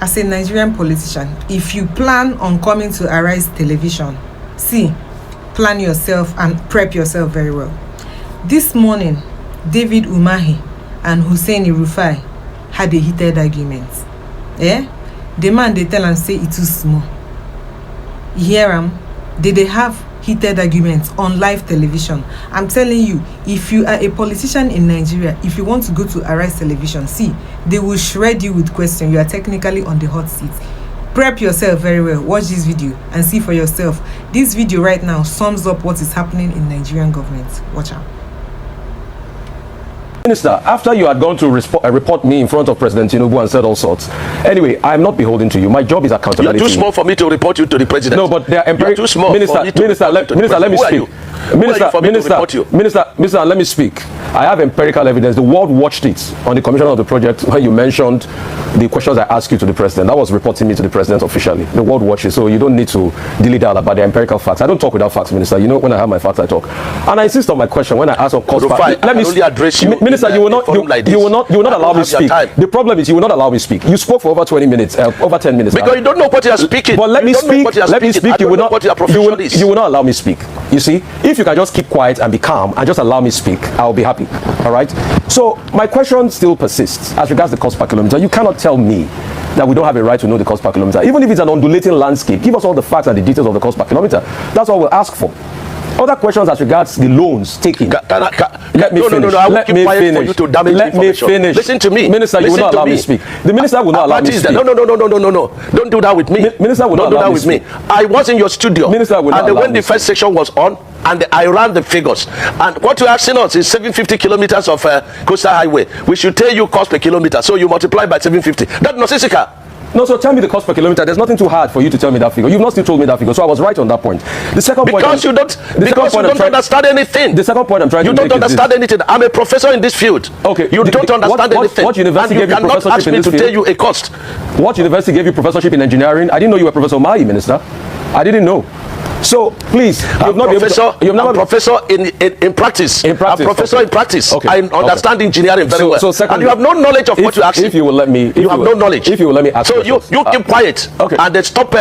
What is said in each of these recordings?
as a Nigerian politician, if you plan on coming to Arise Television, plan yourself and prep yourself very well. This morning, David Umahi and Rufai had a heated argument. The man, they tell and say it too small. You hear him? They have heated arguments on live television. I'm telling you, if you are a politician in Nigeria, if you want to go to Arise Television, they will shred you with questions. You are technically on the hot seat. Prep yourself very well. Watch this video and see for yourself. This video right now sums up what is happening in Nigerian government. Watch out. Minister, after you had gone to report me in front of President Tinubu and said all sorts. Anyway, I'm not beholden to you. My job is accountability. You're too small for me to report you to the president. No, but they are empirical. You're too small. Minister, let me speak. Minister, let me speak. I have empirical evidence. The world watched it on the commission of the project where you mentioned the questions I asked you to the president. That was reporting me to the president officially. The world watched it, so you don't need to dilly dally about the empirical facts. I don't talk without facts, Minister. You know, when I have my facts, I talk. And I insist on my question when I ask of course. Let me only address you. Minister, you will not allow me speak. The problem is you will not allow me speak. You spoke for over 20 minutes, over 10 minutes. Because you don't know what you are speaking. But let me speak. Let me speak. You will not allow me speak. You see, if you can just keep quiet and be calm and just allow me speak, I'll be happy. All right. So my question still persists as regards the cost per kilometer. You cannot tell me that we don't have a right to know the cost per kilometer, even if it's an undulating landscape. Give us all the facts and the details of the cost per kilometer. That's all we'll ask for. Other questions as regards the loans taken. Let me finish. Let me finish. Listen to me. Minister, you will not allow me to speak. The minister will not allow me to speak. No. Don't do that with me. Minister will not allow me to speak. I was in your studio. Minister will not allow me. And when the first section was on, and I ran the figures. And what you're asking us is 750 kilometers of coastal highway. We should tell you cost per kilometer. So you multiply by 750. That's nonsensical. No, so tell me the cost per kilometer. There's nothing too hard for you to tell me that figure. You've not still told me that figure, so I was right on that point. The second point, because you don't understand anything. The second point I'm trying to make is you don't understand anything. I'm a professor in this field. Okay. You don't understand anything. What university gave you professorship in this field? To tell you a cost. What university gave you professorship in engineering? I didn't know you were Professor Umahi, Minister. I didn't know. So please, I'm a professor in practice. I'm professor in practice. Okay. I understand engineering very well. And you have no knowledge of what you're asking. If you will let me, you have no knowledge. If you will let me ask. So you keep quiet. Okay. And then stop.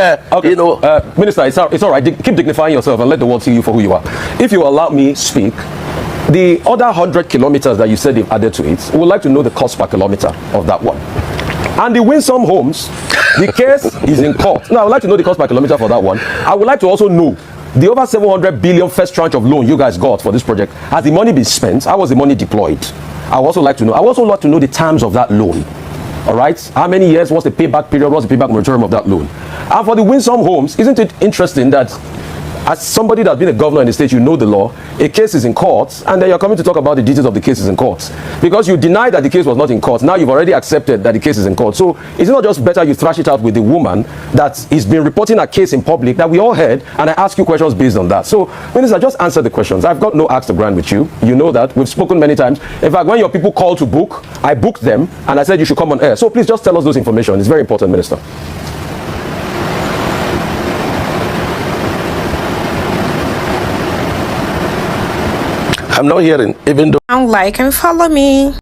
Minister, it's all right. Keep dignifying yourself and let the world see you for who you are. If you allow me speak, the other 100 kilometers that you said they've added to it, we would like to know the cost per kilometer of that one. And the Winsome Homes, the case is in court. Now, I would like to know the cost per kilometer for that one. I would like to also know the over 700 billion first tranche of loan you guys got for this project. Has the money been spent? How was the money deployed? I would also like to know. I would also like to know the terms of that loan. All right? How many years? What's the payback period? What's the payback moratorium of that loan? And for the Winsome Homes, isn't it interesting that as somebody that's been a governor in the state, you know the law, a case is in court, and then you're coming to talk about the details of the cases in court. Because you denied that the case was not in court. Now you've already accepted that the case is in court. So is it not just better you thrash it out with the woman that has been reporting a case in public that we all heard, and I ask you questions based on that? So, Minister, just answer the questions. I've got no axe to grind with you. You know that. We've spoken many times. In fact, when your people called to book, I booked them, and I said you should come on air. So please just tell us those information. It's very important, Minister. I'm not hearing, even though. Like and follow me.